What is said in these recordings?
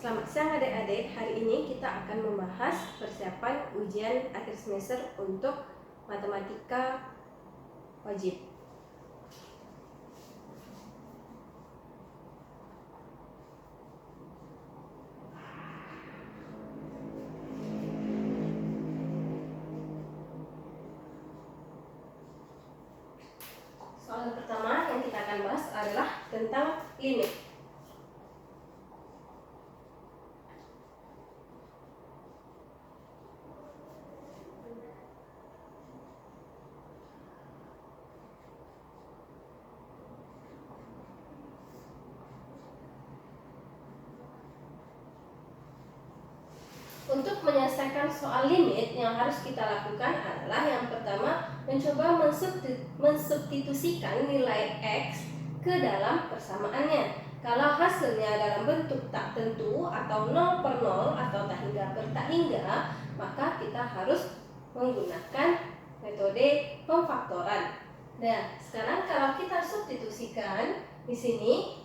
Selamat siang adik-adik, hari ini kita akan membahas persiapan ujian akhir semester untuk matematika wajib. Soal pertama yang kita akan bahas adalah tentang limit. Untuk menyelesaikan soal limit, yang harus kita lakukan adalah yang pertama, mencoba mensubstitusikan nilai X ke dalam persamaannya. Kalau hasilnya dalam bentuk tak tentu atau 0 per 0 atau tak hingga per tak hingga, maka kita harus menggunakan metode pemfaktoran. Nah, sekarang kalau kita substitusikan di sini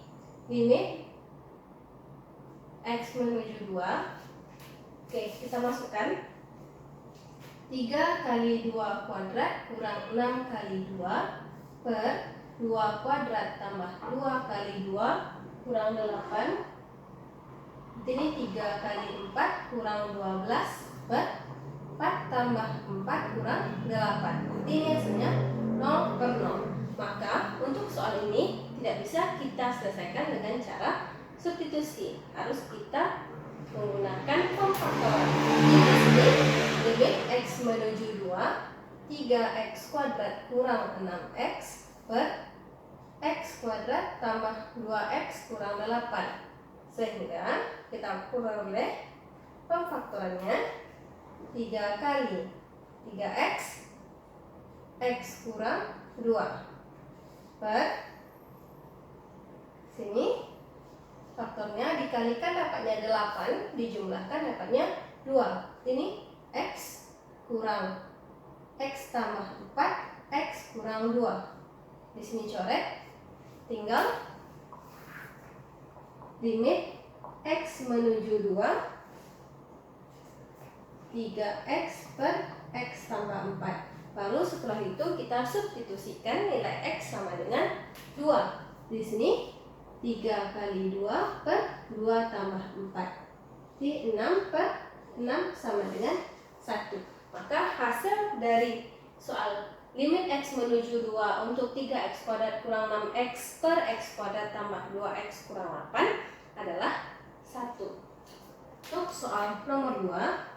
limit X menuju 2. Oke, kita masukkan 3 kali 2 kuadrat kurang 6 kali 2 per 2 kuadrat tambah 2 kali 2 kurang 8. Ini 3 kali 4 kurang 12 per 4 tambah 4 kurang 8. Ini hasilnya 0 per 0. Maka untuk soal ini tidak bisa kita selesaikan dengan cara substitusi. Harus kita menggunakan pemfaktoran. Limit X menuju 2, 3X kuadrat kurang 6X per X kuadrat tambah 2X kurang 8. Sehingga kita peroleh pemfaktorannya 3 kali 3X X kurang 2 per sini faktornya dikalikan dapatnya 8, dijumlahkan dapatnya 2. Ini X kurang X tambah 4, X kurang 2. Di sini coret, tinggal limit X menuju 2, 3X per X tambah 4. Lalu setelah itu kita substitusikan nilai X sama dengan 2. Di sini 3 kali 2 per 2 tambah 4. Di 6 per 6 sama dengan 1. Maka hasil dari soal limit X menuju 2 untuk 3X kuadrat kurang 6X per X kuadrat tambah 2X kurang 8 adalah 1. Untuk soal nomor 2,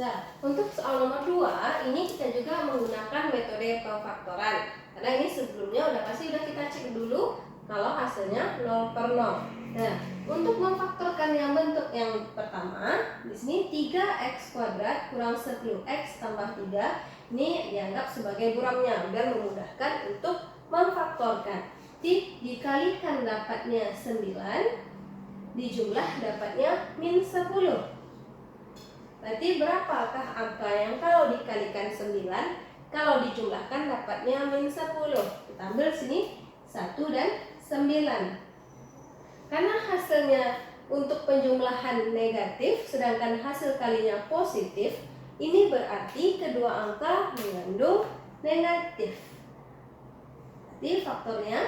nah, untuk soal nomor 2 ini kita juga menggunakan metode pemfaktoran. Karena ini sebelumnya pasti kita cek dulu kalau hasilnya 0 per 0. Nah, untuk memfaktorkan yang bentuk yang pertama, di sini 3X kuadrat kurang 10X tambah 3 ini dianggap sebagai buramnya biar memudahkan untuk memfaktorkan. Dikalikan dapatnya 9, dijumlah dapatnya min 10. Berarti berapakah angka yang kalau dikalikan 9, kalau dijumlahkan dapatnya min 10? Kita ambil sini 1 dan 9. Karena hasilnya untuk penjumlahan negatif, sedangkan hasil kalinya positif, ini berarti kedua angka mengandung negatif. Jadi faktornya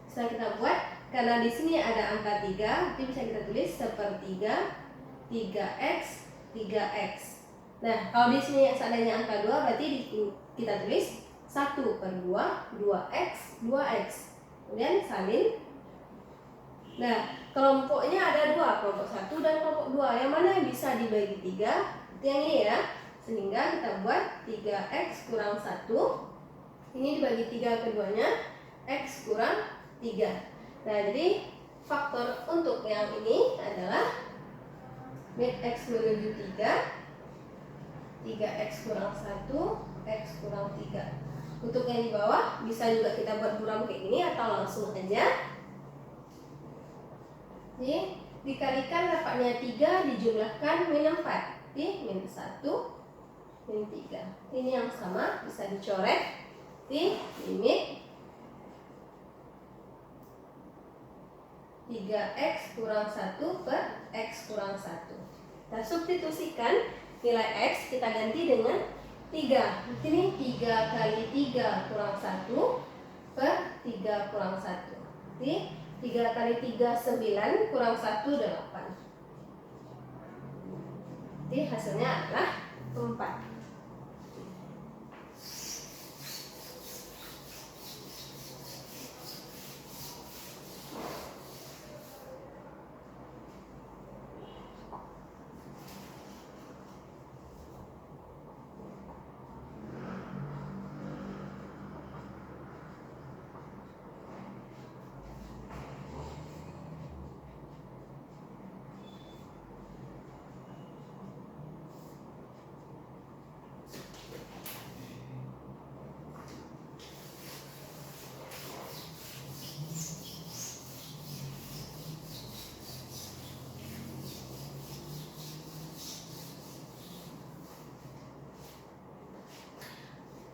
bisa kita buat, karena di sini ada angka 3, jadi bisa kita tulis sepertiga 3X 3X. Nah, kalau di sini seandainya angka 2, berarti kita tulis 1 per 2, 2X, 2X. Kemudian salin. Nah, kelompoknya ada 2, kelompok 1 dan kelompok 2. Yang mana yang bisa dibagi 3? Itu yang ini ya. Sehingga kita buat 3X kurang 1. Ini dibagi 3 keduanya, X kurang 3. Nah, jadi faktor untuk yang ini adalah limit X menuju 3, 3X kurang 1, X kurang 3. Untuk yang di bawah bisa juga kita buat buram kayak gini atau langsung aja. Jadi dikalikan dapatnya 3 dijumlahkan min 4. Jadi min 1 min 3. Ini yang sama bisa dicoret di limit 3x kurang 1 per x kurang 1. Kita substitusikan nilai x kita ganti dengan 3. Ini 3 kali 3 kurang 1 per 3 kurang 1. Jadi 3 kali 3 9 kurang 1 8. Jadi hasilnya adalah 4.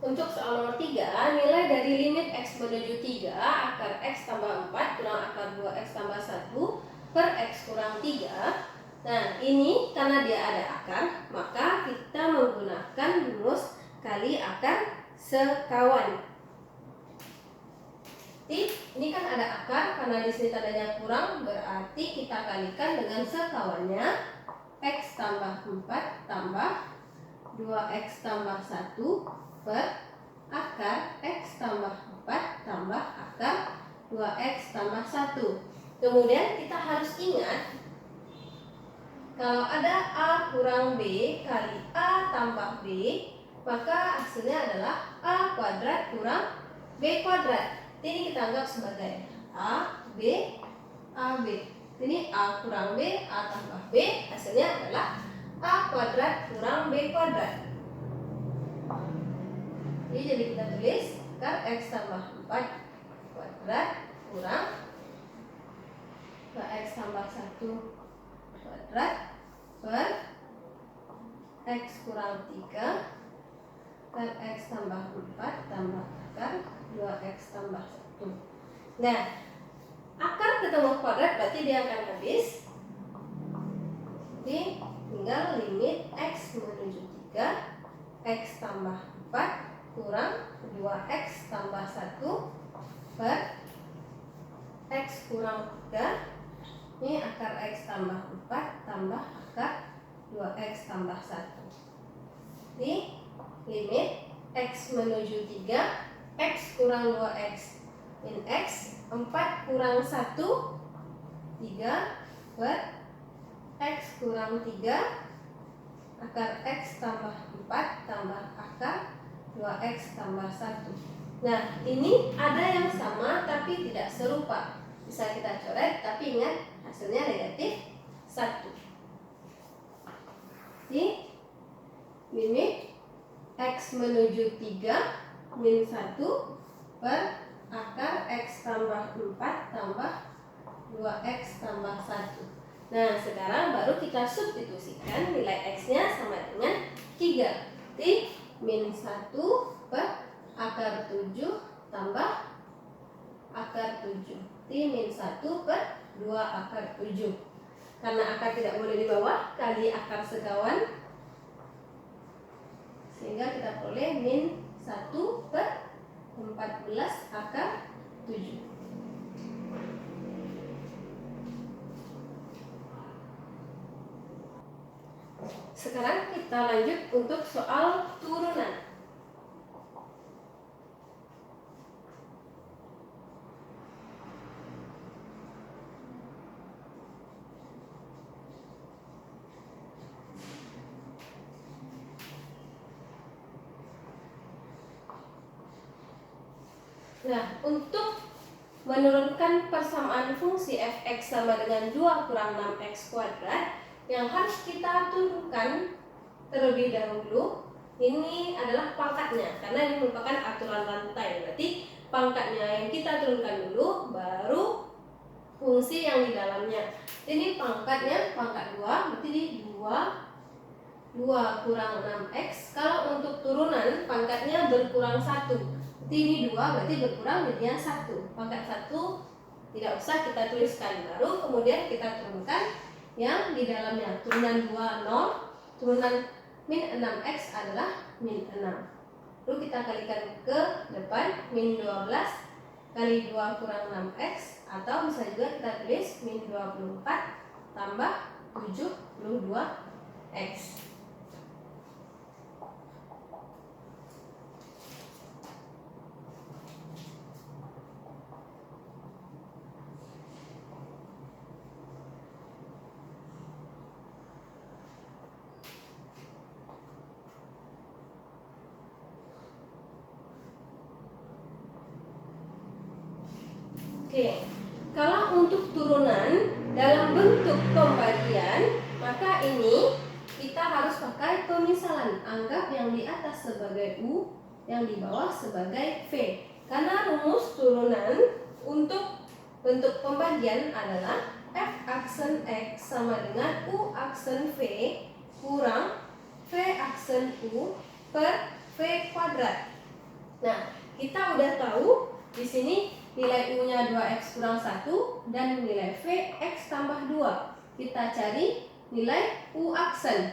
Untuk soal nomor 3, nilai dari limit x menuju 3 akar x tambah 4 kurang akar 2x tambah 1 per x kurang 3. Nah, ini karena dia ada akar, maka kita menggunakan rumus kali akar sekawan. Ini kan ada akar, karena di sini tandanya kurang, berarti kita kalikan dengan sekawannya x tambah 4 tambah 2x tambah 1 per akar x tambah 4 tambah akar 2x tambah 1. Kemudian kita harus ingat, kalau ada a kurang b kali a tambah b, maka hasilnya adalah a kuadrat kurang b kuadrat. Ini kita anggap sebagai a, b, a, b. Ini a kurang b, a tambah b, hasilnya adalah a kuadrat kurang b kuadrat. Jadi kita tulis akar x tambah 4 kuadrat kurang x tambah 1 kuadrat per x kurang 3 per x tambah 4 tambah akar 2x tambah 1. Nah, akar ketemu kuadrat berarti dia akan habis. Jadi tinggal limit x menuju 3, x tambah 4 kurang 2x tambah 1 per x kurang 3. Ini akar x tambah 4 tambah akar 2x tambah 1. Ini limit x menuju 3, x kurang 2x min x 4 kurang 1 3 per x kurang 3 akar x tambah 4 tambah akar 2x tambah 1. Nah, ini ada yang sama tapi tidak serupa. Bisa kita coret, tapi ingat hasilnya negatif 1. Jadi, limit x menuju 3 min 1 per akar x tambah 4 tambah 2x tambah 1. Nah, sekarang baru kita substitusikan nilai x-nya sama dengan 3. Jadi, min 1 per akar 7 tambah akar 7. Jadi min 1 per 2 akar 7. Karena akar tidak boleh di bawah, kali akar sekawan, sehingga kita peroleh min 1 per 14 akar 7. Sekarang kita lanjut untuk soal turunan. Nah, untuk menurunkan persamaan fungsi fx sama dengan 2 kurang 6x kuadrat, yang harus kita turunkan terlebih dahulu ini adalah pangkatnya, karena ini merupakan aturan rantai. Berarti pangkatnya yang kita turunkan dulu, baru fungsi yang di dalamnya. Ini pangkatnya, pangkat 2, berarti di 2 kurang 6x. Kalau untuk turunan, pangkatnya berkurang 1. Berarti ini 2, berarti berkurang jadinya 1. Pangkat 1 tidak usah kita tuliskan. Baru kemudian kita turunkan yang di dalamnya. Turunan 2, 0. Turunan min 6x adalah min 6. Lalu kita kalikan ke depan, min 12 kali 2 kurang 6x, atau bisa juga kita tulis min 24 tambah 72x. Oke, kalau untuk turunan dalam bentuk pembagian, maka ini kita harus pakai pemisalan. Anggap yang di atas sebagai U, yang di bawah sebagai V. Karena rumus turunan untuk bentuk pembagian adalah F aksen X sama dengan U aksen V kurang V aksen U per V kuadrat. Nah, kita udah tahu di sini nilai U-nya 2x kurang 1 dan nilai V x tambah 2. Kita cari nilai U aksen.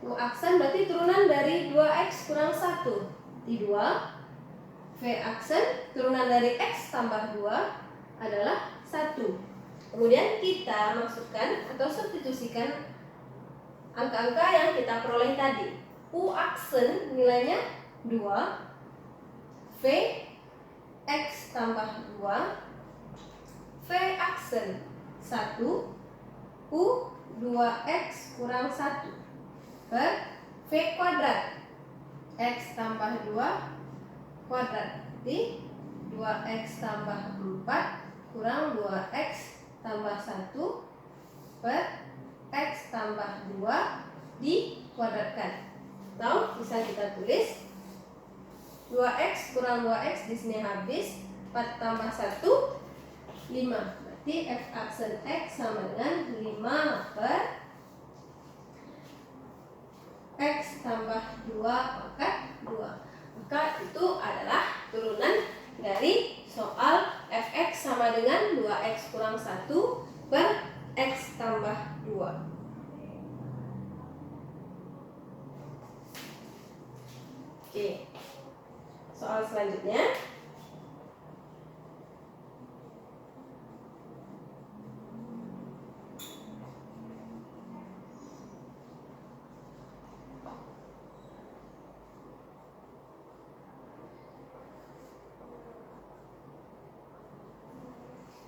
U aksen berarti turunan dari 2x kurang 1. Di 2. V aksen turunan dari x tambah 2 adalah 1. Kemudian kita masukkan atau substitusikan angka-angka yang kita peroleh tadi. U aksen nilainya 2. V x tambah 2, V aksen 1, U 2x kurang 1 per V kuadrat x tambah 2 kuadrat. Jadi 2x tambah 4 kurang 2x tambah 1 per x tambah 2 dikuadratkan. Atau bisa kita tulis 2x kurang 2x di sini habis, 4 tambah 1 5. Berarti F aksen X sama dengan 5 per X tambah 2 pangkat 2. Maka itu adalah turunan dari soal Fx sama dengan 2x kurang 1 per X tambah 2. Oke. Soal selanjutnya,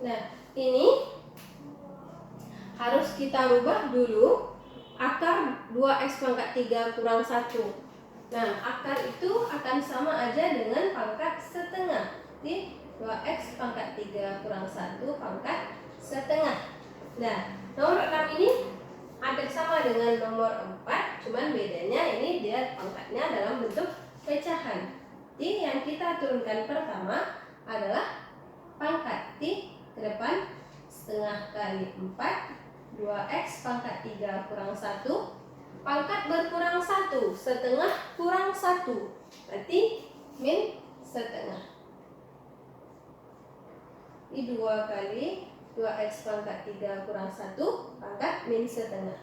nah ini harus kita rubah dulu akar 2x pangkat 3 kurang 1. Nah, akar itu akan sama aja dengan pangkat setengah. Jadi 2x pangkat 3 kurang 1 pangkat setengah. Nah, nomor 6 ini hampir sama dengan nomor 4, cuman bedanya ini dia pangkatnya dalam bentuk pecahan. Jadi yang kita turunkan pertama adalah pangkat di ke depan setengah kali 4, 2x pangkat 3 kurang 1. Pangkat berkurang 1, setengah kurang 1, berarti min setengah. Ini 2 kali 2x pangkat 3 kurang 1, pangkat min setengah.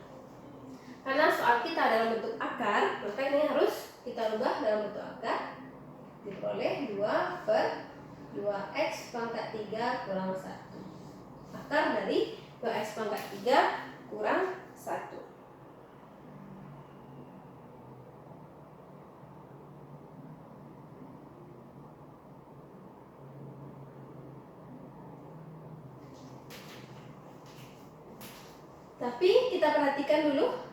Karena soal kita dalam bentuk akar, maka ini harus kita rubah dalam bentuk akar. Diperoleh 2 per 2x pangkat 3 kurang 1. Akar dari 2x pangkat 3 kurang 1. Tapi kita perhatikan dulu,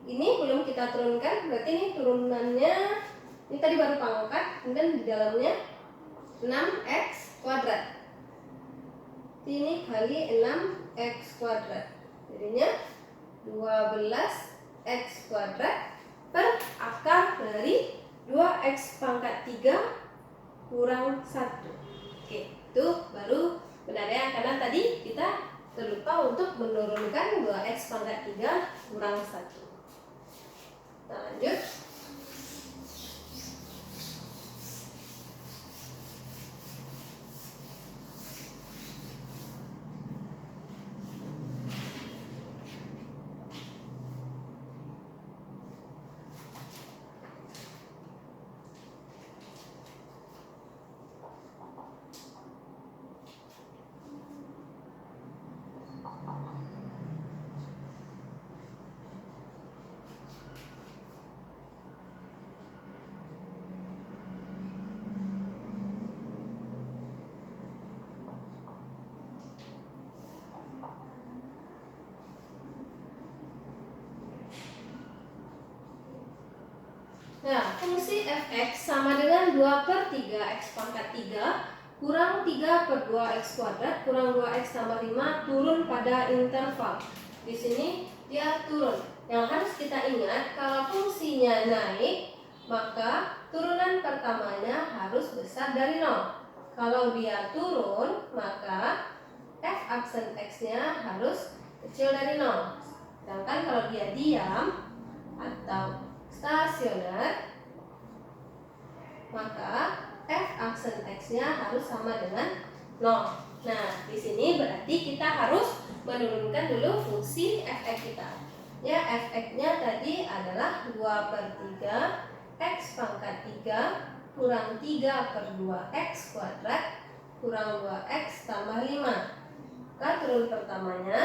ini belum kita turunkan, berarti ini turunannya, ini tadi baru pangkat, kemudian di dalamnya 6x kuadrat. Ini kali 6x kuadrat, jadinya 12x kuadrat per akar dari 2x pangkat 3 kurang 1. Oke, itu baru benar ya, karena tadi kita terlupa untuk menurunkan 2x pangkat 3 kurang 1. Kita lanjut. Nah, fungsi fx sama dengan 2 per 3x pangkat 3 kurang 3 per 2x kuadrat kurang 2x tambah 5 turun pada interval. Di sini dia turun. Yang harus kita ingat, kalau fungsinya naik, maka turunan pertamanya harus besar dari 0. Kalau dia turun, maka f aksen x-nya harus kecil dari 0. Sedangkan kalau dia diam atau stasioner, maka f aksen x-nya harus sama dengan 0. Nah, di sini berarti kita harus menurunkan dulu fungsi fx kita. Ya, fx-nya tadi adalah 2 per 3 x pangkat 3 kurang 3 per 2x kuadrat kurang 2x tambah 5. Maka turun pertamanya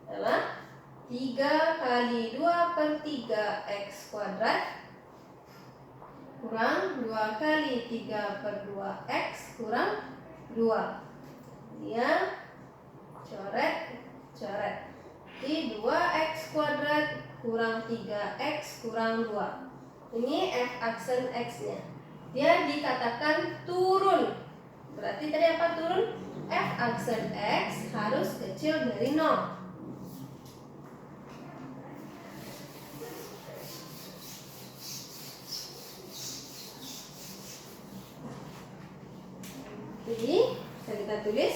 adalah 3 kali 2 per 3x kuadrat kurang 2 kali 3 per 2x kurang 2. Dia coret. Jadi 2x kuadrat kurang 3x kurang 2. Ini f aksen x-nya. Dia dikatakan turun. Berarti tadi apa turun? F aksen x harus kecil dari 0. Jadi kita tulis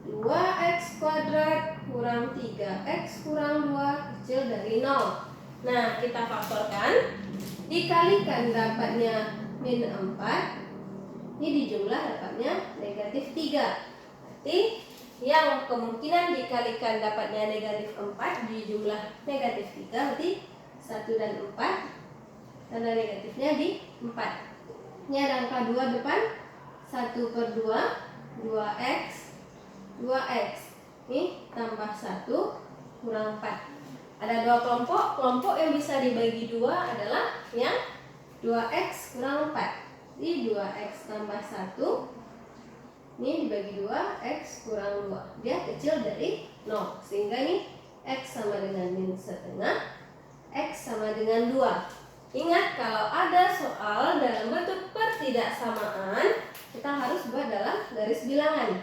2x kuadrat kurang 3x kurang 2 kecil dari 0. Nah, kita faktorkan, dikalikan dapatnya min 4, ini dijumlah dapatnya negatif 3. Berarti yang kemungkinan dikalikan dapatnya negatif 4 dijumlah negatif 3, berarti 1 dan 4, tanda negatifnya di 4. Ini ada angka 2 depan, 1 per 2, 2x, 2x. Ini tambah 1 kurang 4. Ada dua kelompok yang bisa dibagi 2 adalah yang 2x kurang 4. Jadi 2x tambah 1, ini dibagi 2, x kurang 2. Dia kecil dari 0. Sehingga ini x sama dengan min setengah, x sama dengan 2. Ingat, kalau ada soal dalam bentuk pertidaksamaan, kita harus buat dalam garis bilangan.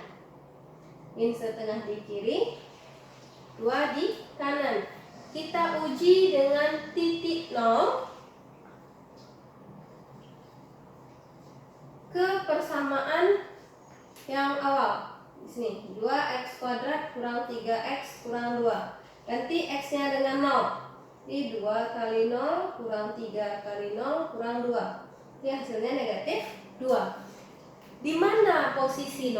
Min setengah di kiri, 2 di kanan. Kita uji dengan titik 0 ke persamaan yang awal. Di sini 2x kuadrat kurang 3x kurang 2. Ganti x-nya dengan 0. Jadi 2 kali 0 kurang 3 kali 0 kurang 2. Ini hasilnya negatif 2. Di mana posisi 0?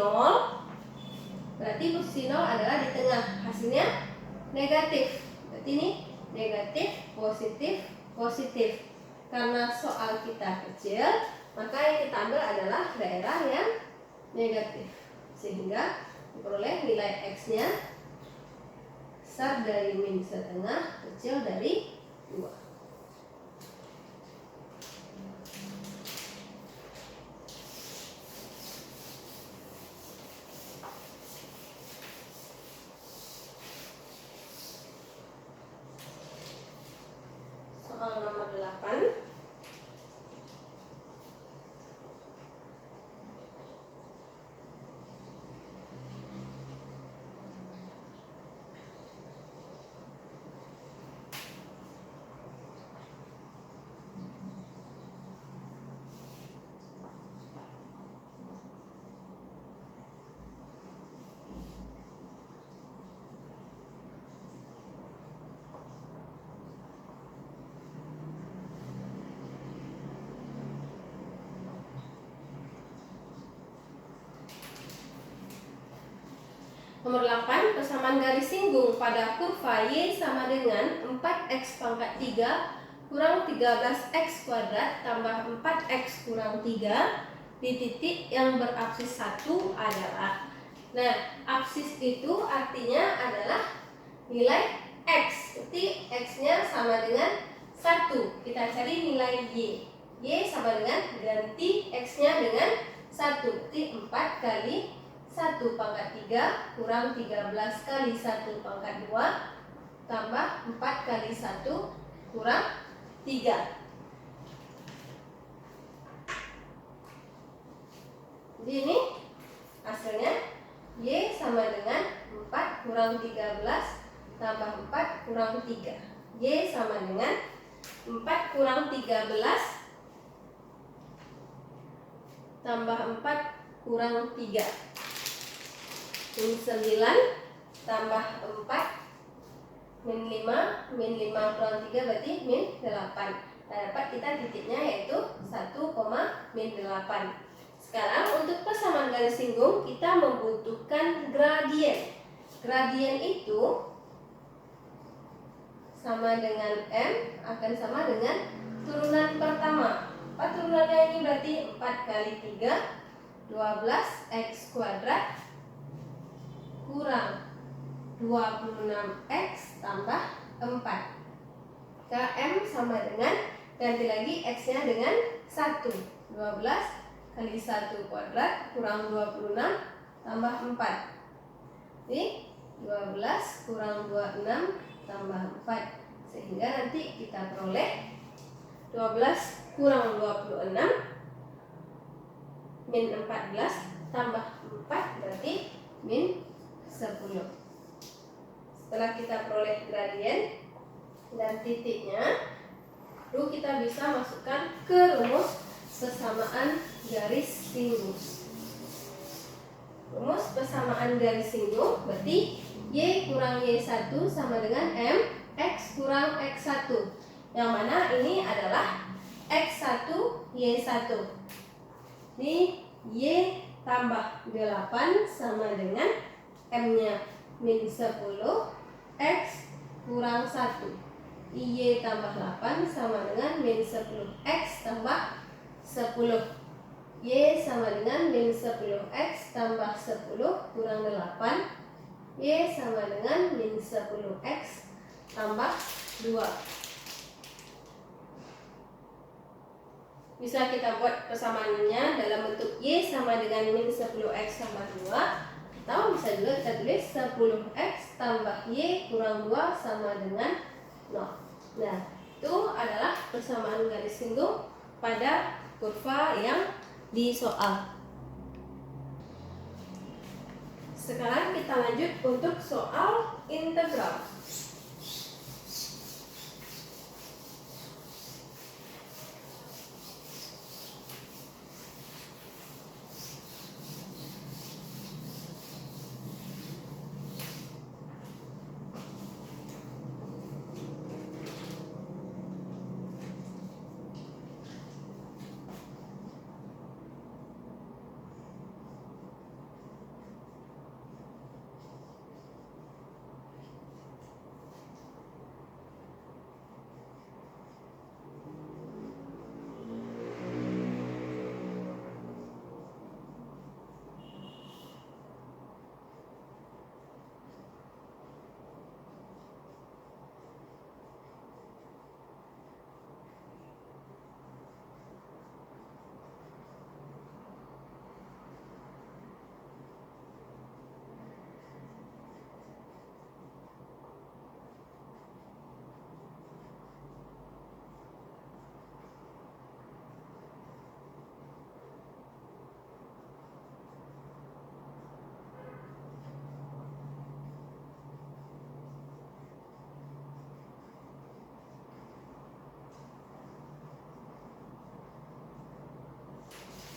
Berarti posisi 0 adalah di tengah. Hasilnya negatif. Berarti ini negatif, positif, positif. Karena soal kita kecil, maka yang kita ambil adalah daerah yang negatif. Sehingga diperoleh nilai x-nya besar dari min setengah, kecil dari 2. Soal nomor 8. Nomor 8, persamaan garis singgung pada kurva Y sama dengan 4x pangkat 3 kurang 13x kuadrat tambah 4x kurang 3 di titik yang berapsis 1 adalah. Nah, apsis itu artinya adalah nilai x. Berarti x-nya sama dengan 1. Kita cari nilai y. Y sama dengan ganti x-nya dengan 1. Berarti 4 kali 1 pangkat 3 kurang 13 kali 1 pangkat 2 tambah 4 kali 1 kurang 3. Jadi ini hasilnya Y sama dengan 4 kurang 13 tambah 4 kurang 3. Y sama dengan 4 kurang 13 tambah 4 kurang 3. Min 9 tambah 4 min 5 kurang 3 berarti min 8. Nah, dapat kita titiknya yaitu 1, min 8. Sekarang untuk persamaan garis singgung kita membutuhkan gradien. Gradien itu sama dengan M akan sama dengan turunan pertama. Apa turunannya ini? Berarti 4 kali 3 12x kuadrat kurang 26x tambah 4. Km sama dengan, ganti lagi x-nya dengan 1. 12 kali 1 kuadrat kurang 26 tambah 4. Jadi 12 kurang 26 tambah 4. Sehingga nanti kita peroleh 12 kurang 26 min 14 tambah 4 berarti min 10. Setelah kita peroleh gradien dan titiknya, lalu kita bisa masukkan ke rumus persamaan garis singgung. Rumus persamaan garis singgung berarti Y kurang Y1 sama dengan M X kurang X1, yang mana ini adalah X1 Y1. Ini Y tambah 8 sama dengan M-nya min 10 X kurang 1. Y tambah 8 sama dengan min 10 X tambah 10. Y sama dengan min 10x tambah 10 kurang 8. Y sama dengan min 10x tambah 2. Bisa kita buat persamaannya dalam bentuk Y sama dengan min 10x tambah 2, atau bisa juga kita tulis 10x tambah Y kurang 2 sama dengan 0. Nah, itu adalah persamaan garis singgung pada kurva yang di soal. Sekarang kita lanjut untuk soal integral.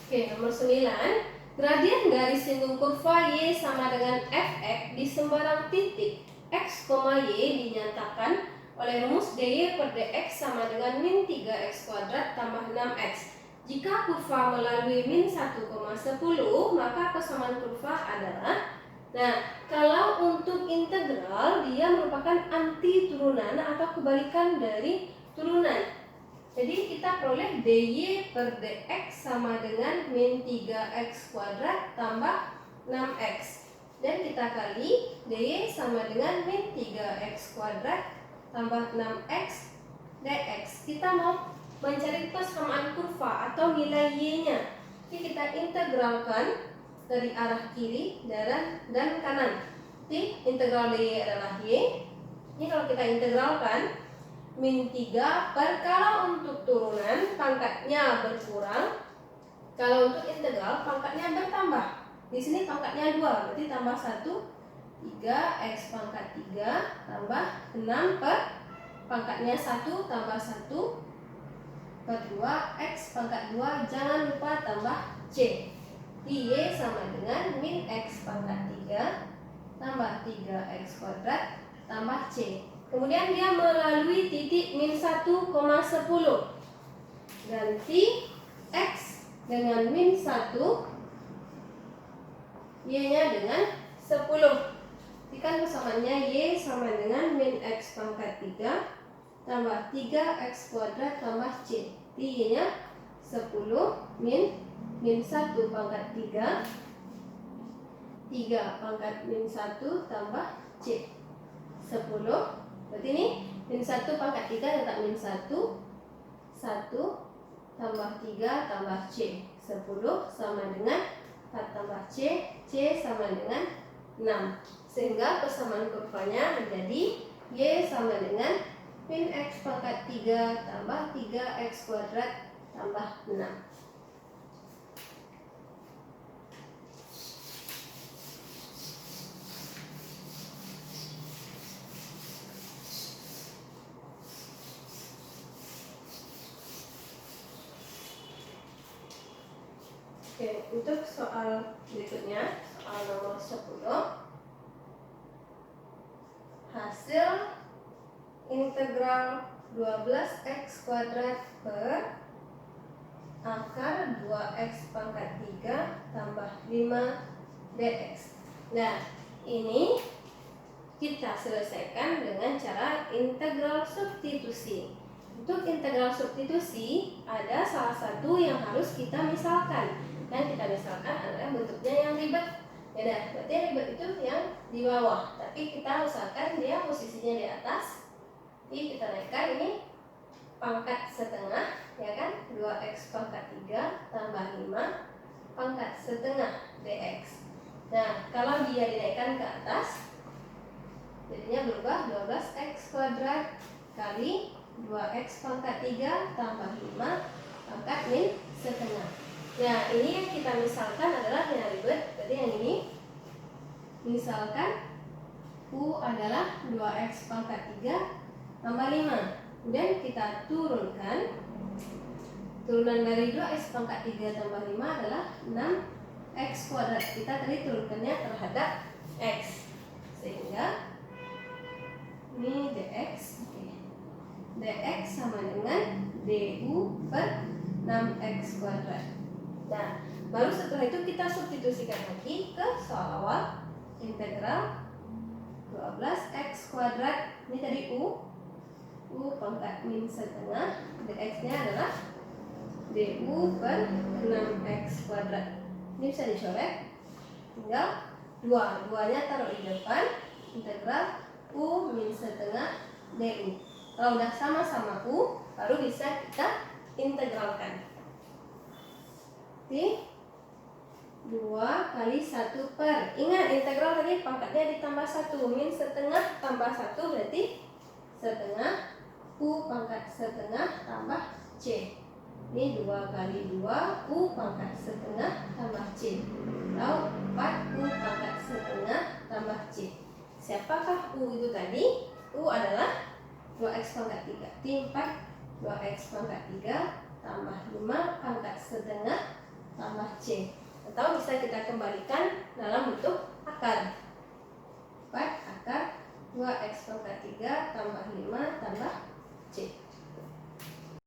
Oke, nomor 9. Gradien garis singgung kurva Y sama dengan fx di sembarang titik x, y dinyatakan oleh rumus dy per dx sama dengan min 3x kuadrat tambah 6x. Jika kurva melalui min 1,10, maka persamaan kurva adalah. Nah, kalau untuk integral dia merupakan anti turunan atau kebalikan dari turunan. Jadi kita peroleh dy per dx sama dengan min 3x kuadrat tambah 6x. Dan kita kali dy sama dengan min 3x kuadrat tambah 6x dx. Kita mau mencari persamaan kurva atau nilai y-nya. Jadi kita integralkan dari arah kiri dan kanan. Jadi integral dy adalah y. Ini kalau kita integralkan min 3 per, kalau untuk turunan pangkatnya berkurang, kalau untuk integral pangkatnya bertambah. Di sini pangkatnya 2, berarti tambah 1, 3x pangkat 3 tambah 6 per pangkatnya 1 tambah 1 per 2 x pangkat 2, jangan lupa tambah c. Y sama dengan min x pangkat 3 tambah 3x kuadrat tambah c. Kemudian dia melalui titik min 1,10. Ganti x dengan min 1, y-nya dengan 10. Jika persamaannya y sama dengan min x pangkat 3 tambah 3x kuadrat tambah c. Y-nya 10 min 1 pangkat 3 pangkat min 1 tambah c 10. Berarti ini min 1 pangkat 3 tetap min 1 tambah 3 tambah c 10 sama dengan 4 tambah c sama dengan 6. Sehingga persamaan kurvanya menjadi y sama dengan min x pangkat 3 tambah 3x kuadrat tambah 6. Oke, untuk soal berikutnya, soal nomor 10. Hasil integral 12x kuadrat per akar 2x pangkat 3 tambah 5 dx. Nah, ini kita selesaikan dengan cara integral substitusi. Untuk integral substitusi ada salah satu yang harus kita misalkan. Dan kita misalkan adalah bentuknya yang ribet. Ya, berarti yang ribet itu yang di bawah. Tapi kita usahakan dia posisinya di atas. Jadi kita naikkan ini pangkat setengah, ya kan? 2x pangkat 3 tambah 5 pangkat setengah dx. Nah, kalau dia dinaikkan ke atas, jadinya berubah 12x kuadrat kali 2x pangkat 3 tambah 5 pangkat min setengah. Nah, ini yang kita misalkan adalah yang ribet. Berarti yang ini misalkan U adalah 2x pangkat 3 tambah 5. Kemudian kita turunkan. Turunan dari 2x pangkat 3 tambah 5 adalah 6x kuadrat. Kita tadi turunkannya terhadap x. Sehingga ini dx. Dx sama dengan du per 6x kuadrat. Nah, baru setelah itu kita substitusikan lagi ke soal awal. Integral 12x kuadrat. Ini tadi u pangkat min setengah, dx-nya adalah du per 6x kuadrat. Ini bisa dicoret, tinggal 2-nya taruh di depan. Integral u min setengah du. Kalau udah sama-sama u, baru bisa kita integralkan. Jadi 2 kali 1 per. Ingat integral tadi pangkatnya ditambah 1. Min setengah tambah 1 berarti setengah u pangkat setengah tambah c. Ini 2 kali 2 u pangkat setengah tambah c. Lalu 4 u pangkat setengah tambah c. Siapakah u itu tadi? U adalah 2x pangkat 3. Jadi 4 2x pangkat 3 tambah 5 pangkat setengah tambah c. Atau bisa kita kembalikan dalam bentuk akar. 4 akar 2x pangkat 3 tambah 5 tambah